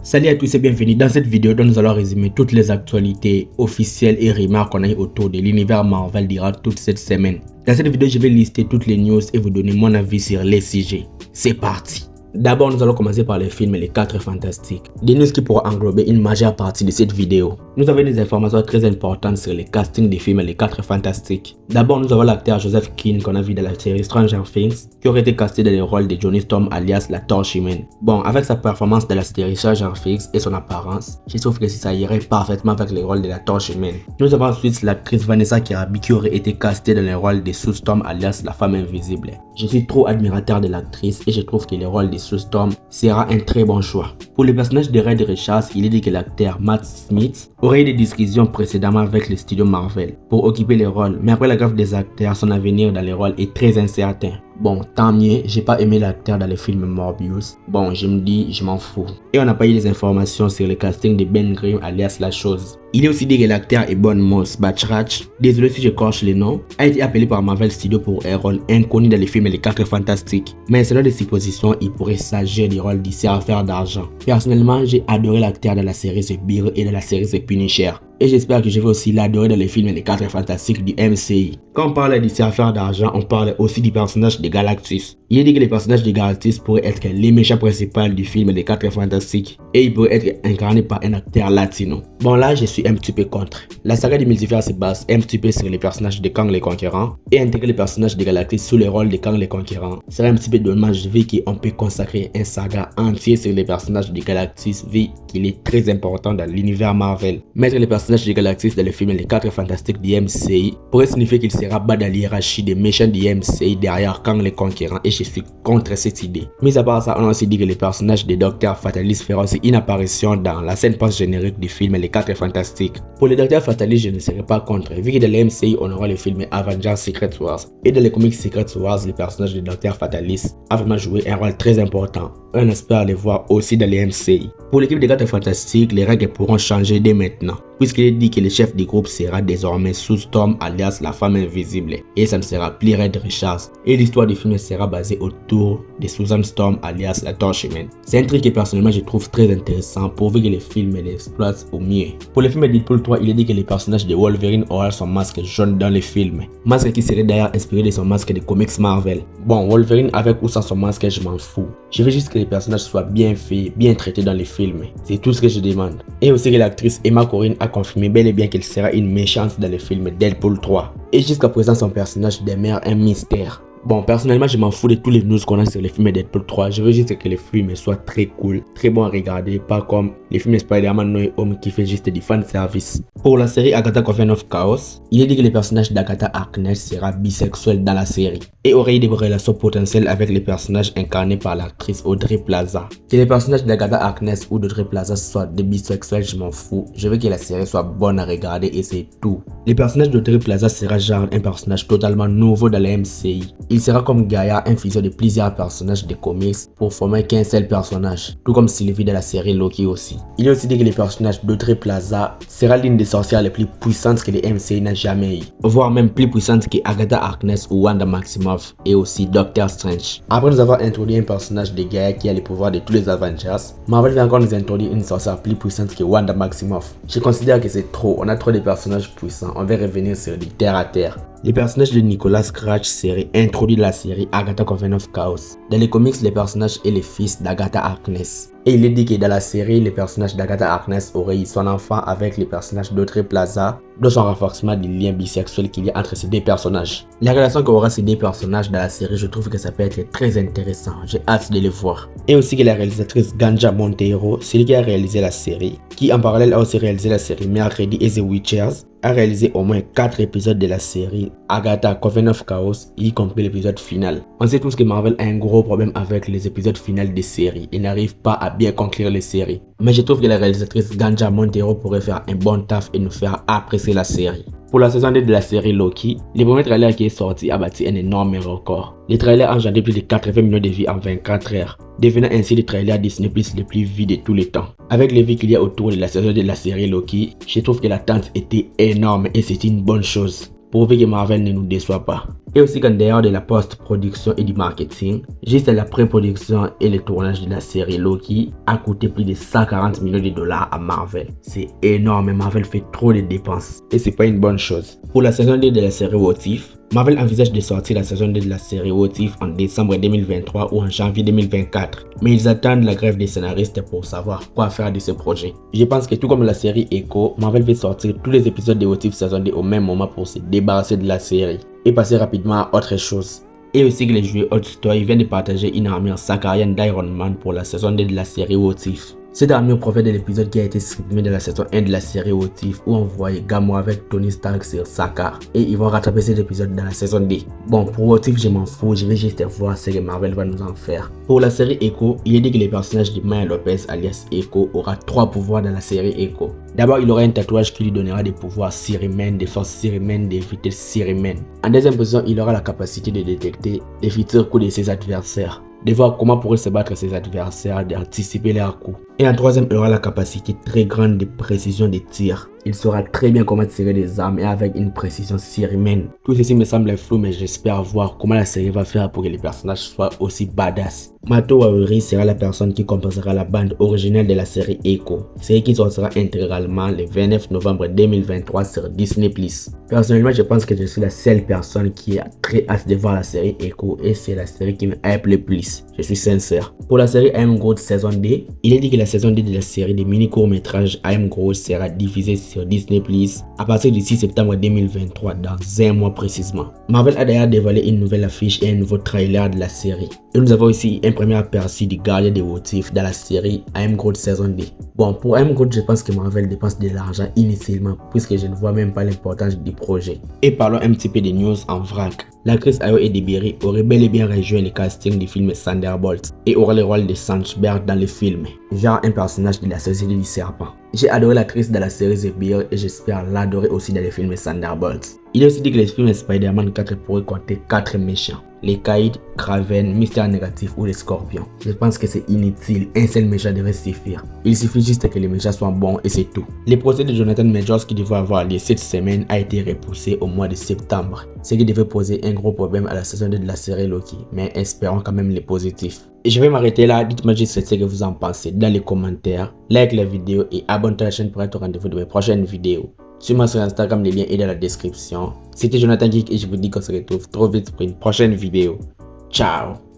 Salut à tous et bienvenue dans cette vidéo dont nous allons résumer toutes les actualités officielles et rumeurs qu'on a eu autour de l'univers Marvel durant toute cette semaine. Dans cette vidéo, je vais lister toutes les news et vous donner mon avis sur les sujets. C'est parti! D'abord, nous allons commencer par les films Les 4 Fantastiques. Des news qui pourront englober une majeure partie de cette vidéo. Nous avons des informations très importantes sur le casting des films Les 4 Fantastiques. D'abord, nous avons l'acteur Joseph Quinn qu'on a vu dans la série Stranger Things, qui aurait été casté dans le rôle de Johnny Storm alias la Torche Humaine. Bon, avec sa performance dans la série Stranger Things et son apparence, je trouve que ça irait parfaitement avec le rôle de la Torche Humaine. Nous avons ensuite l'actrice Vanessa Kirby qui aurait été castée dans le rôle de Sue Storm alias la Femme Invisible. Je suis trop admirateur de l'actrice et je trouve que le rôle de Sue Storm sera un très bon choix. Pour le personnage de Reed Richards, il est dit que l'acteur Matt Smith aurait eu des discussions précédemment avec le studio Marvel pour occuper le rôle, mais après la grève des acteurs, son avenir dans le rôle est très incertain. Bon, tant mieux, j'ai pas aimé l'acteur dans le film Morbius. Bon, je me dis, je m'en fous. Et on n'a pas eu des informations sur le casting de Ben Grimm alias La Chose. Il est aussi dit que l'acteur Ebon Moss-Bachrach, désolé si je corche les noms, a été appelé par Marvel Studios pour un rôle inconnu dans les films Les 4 Fantastiques. Mais selon des suppositions, il pourrait s'agir du rôle du serveur d'argent. Personnellement, j'ai adoré l'acteur dans la série The Bear et dans la série The Punisher. Et j'espère que je vais aussi l'adorer dans les films Les 4 Fantastiques du MCI. Quand on parle du serveur d'argent, on parle aussi du personnage de Galactus. Il est dit que le personnage de Galactus pourrait être les méchants principaux du film Les 4 Fantastiques et il pourrait être incarné par un acteur latino. Bon là, je suis un petit peu contre. La saga du multivers se base un petit peu sur les personnages de Kang le Conquérant et intégrer le personnage de Galactus sous le rôle de Kang le Conquérant serait un petit peu dommage vu qu'on peut consacrer un saga entier sur les personnages de Galactus vu qu'il est très important dans l'univers Marvel. Mettre les personnages de Galactus dans le film Les 4 Fantastiques du MCI pourrait signifier qu'il sera bas dans l'hiérarchie des méchants du MCI derrière Kang le Conquérant et je suis contre cette idée. Mais à part ça, on a aussi dit que les personnages de Dr. Fatalis feront aussi une apparition dans la scène post-générique du film Les 4 Fantastiques. Pour le Dr. Fatalis, je ne serai pas contre, vu que dans le MCI, on aura le film Avengers Secret Wars. Et dans les comics Secret Wars, le personnage de Dr. Fatalis a vraiment joué un rôle très important. On espère le voir aussi dans les MCI. Pour l'équipe des 4 Fantastiques, les règles pourront changer dès maintenant, puisqu'il est dit que le chef du groupe sera désormais Sue Storm alias la Femme Invisible, et ça ne sera plus Reed Richards, et l'histoire du film sera basée autour de Susan Storm alias la Torche Humaine. C'est un truc que personnellement je trouve très intéressant pourvu que le film l'exploite au mieux. Pour le film Deadpool 3, il est dit que le personnage de Wolverine aura son masque jaune dans le film, masque qui serait d'ailleurs inspiré de son masque des comics Marvel. Bon, Wolverine avec ou sans son masque, je m'en fous. Je veux juste que les personnages soient bien faits, bien traités dans les films. C'est tout ce que je demande. Et aussi que l'actrice Emma Corrin a confirmé bel et bien qu'elle sera une méchante dans le film Deadpool 3. Et jusqu'à présent, son personnage demeure un mystère. Bon, personnellement, je m'en fous de tous les news qu'on a sur les films Deadpool 3. Je veux juste que les films soient très cool, très bons à regarder, pas comme les films Spider-Man No Way Home qui fait juste du fan service. Pour la série Agatha Coven of Chaos, il est dit que le personnage d'Agatha Harkness sera bisexuel dans la série et aurait eu des relations potentielles avec les personnages incarnés par l'actrice Audrey Plaza. Que les personnages d'Agatha Harkness ou d'Audrey Plaza soient des bisexuels, je m'en fous. Je veux que la série soit bonne à regarder et c'est tout. Le personnage d'Audrey Plaza sera genre un personnage totalement nouveau dans la MCI. Il sera comme Gaia, un fusion de plusieurs personnages de comics pour former qu'un seul personnage, tout comme Sylvie de la série Loki aussi. Il est aussi dit que le personnage d'Audrey Plaza sera l'une des sorcières les plus puissantes que le MCI n'a jamais eu, voire même plus puissante que Agatha Harkness ou Wanda Maximoff et aussi Doctor Strange. Après nous avoir introduit un personnage de Gaia qui a les pouvoirs de tous les Avengers, Marvel vient encore nous introduire une sorcière plus puissante que Wanda Maximoff. Je considère que c'est trop, on a trop de personnages puissants, on va revenir sur du terre à terre. Le personnage de Nicolas Cage serait introduit dans la série Agatha Coven of Chaos. Dans les comics, le personnage est le fils d'Agatha Harkness. Et il est dit que dans la série, le personnage d'Agatha Harkness aurait eu son enfant avec le personnage d'Audrey Plaza, dans son renforcement du lien bisexuel qu'il y a entre ces deux personnages. La relation qu'aura ces deux personnages dans la série, je trouve que ça peut être très intéressant. J'ai hâte de le voir. Et aussi que la réalisatrice Ganja Monteiro, celle qui a réalisé la série, qui en parallèle a aussi réalisé la série Mercredi et The Witchers, a réalisé au moins 4 épisodes de la série Agatha Coven of Chaos, y compris l'épisode final. On sait tous que Marvel a un gros problème avec les épisodes finaux des séries. Ils n'arrivent pas à bien conclure les séries. Mais je trouve que la réalisatrice Ganja Monteiro pourrait faire un bon taf et nous faire apprécier la série. Pour la saison 2 de la série Loki, le premier trailer qui est sorti a battu un énorme record. Le trailer a engendré plus de 80 millions de vues en 24 heures, devenant ainsi le trailer Disney Plus le plus vu de tous les temps. Avec les vues qu'il y a autour de la saison 2 de la série Loki, je trouve que l'attente était énorme et c'est une bonne chose. pourvu que Marvel ne nous déçoit pas. Et aussi qu'en dehors de la post-production et du marketing, juste la pré-production et le tournage de la série Loki a coûté plus de 140 millions de dollars à Marvel. C'est énorme, Marvel fait trop de dépenses et c'est pas une bonne chose. Pour la saison 2 de la série What If, Marvel envisage de sortir la saison 2 de la série What If en décembre 2023 ou en janvier 2024. Mais ils attendent la grève des scénaristes pour savoir quoi faire de ce projet. Je pense que tout comme la série Echo, Marvel veut sortir tous les épisodes de What If saison 2 au même moment pour se débarrasser de la série et passer rapidement à autre chose. Et aussi que les joueurs Hot Toys viennent de partager une armure sacarienne d'Iron Man pour la saison 2 de la série What If. Cette armure provient de l'épisode qui a été supprimé de la saison 1 de la série What If où on voyait Gamora avec Tony Stark sur Sakaar et ils vont rattraper cet épisode dans la saison 2. Bon, pour What If je m'en fous, je vais juste voir ce que Marvel va nous en faire. Pour la série Echo, il est dit que le personnage de Maya Lopez alias Echo aura 3 pouvoirs dans la série Echo. D'abord, il aura un tatouage qui lui donnera des pouvoirs Sirimen, des forces Sirimen, des vitesses Sirimen. En deuxième position, il aura la capacité de détecter les futurs coups de ses adversaires, de voir comment pourraient se battre ses adversaires, d'anticiper leurs coups. Et en troisième, il aura la capacité très grande de précision de tir. Il saura très bien comment tirer des armes et avec une précision Sirimen. Tout ceci me semble flou, mais j'espère voir comment la série va faire pour que les personnages soient aussi badass. Mato Wawiri sera la personne qui composera la bande originale de la série Echo, série qui sortira intégralement le 29 novembre 2023 sur Disney+. Personnellement, je pense que je suis la seule personne qui a très hâte de voir la série Echo et c'est la série qui me hype le plus. Je suis sincère. Pour la série I Am Groot saison 2, il est dit que la saison 2 de la série de mini court-métrage I Am Groot sera diffusée sur Disney+ à partir du 6 septembre 2023, dans un mois précisément. Marvel a d'ailleurs dévoilé une nouvelle affiche et un nouveau trailer de la série. Et nous avons aussi un premier aperçu du gardien de What If dans la série I Am Groot saison 2. Bon, pour I Am Groot, je pense que Marvel dépense de l'argent inutilement puisque je ne vois même pas l'importance du projet. Et parlons un petit peu des news en vrac. L'actrice Ayo Edebiri aurait bel et bien rejoint le casting du film Thunderbolts et aura le rôle de Sanchberg dans le film, genre un personnage de la Société du Serpent. J'ai adoré l'actrice dans la série The Bear et j'espère l'adorer aussi dans le film Thunderbolts. Il est aussi dit que le film Spider-Man 4 pourrait compter 4 méchants: les Kaïd, Kraven, Mystère Négatif ou les Scorpions. Je pense que c'est inutile, un seul méchant devrait suffire. Il suffit juste que les méchants soient bons et c'est tout. Le procès de Jonathan Majors qui devait avoir lieu cette semaine a été repoussé au mois de septembre, ce qui devait poser un gros problème à la saison 2 de la série Loki, mais espérons quand même les positifs. Et je vais m'arrêter là, dites-moi juste ce que vous en pensez dans les commentaires, like la vidéo et abonne-toi à la chaîne pour être au rendez-vous de mes prochaines vidéos. Suis-moi sur Instagram, le lien est dans la description. C'était Jonathan Geek et je vous dis qu'on se retrouve trop vite pour une prochaine vidéo. Ciao!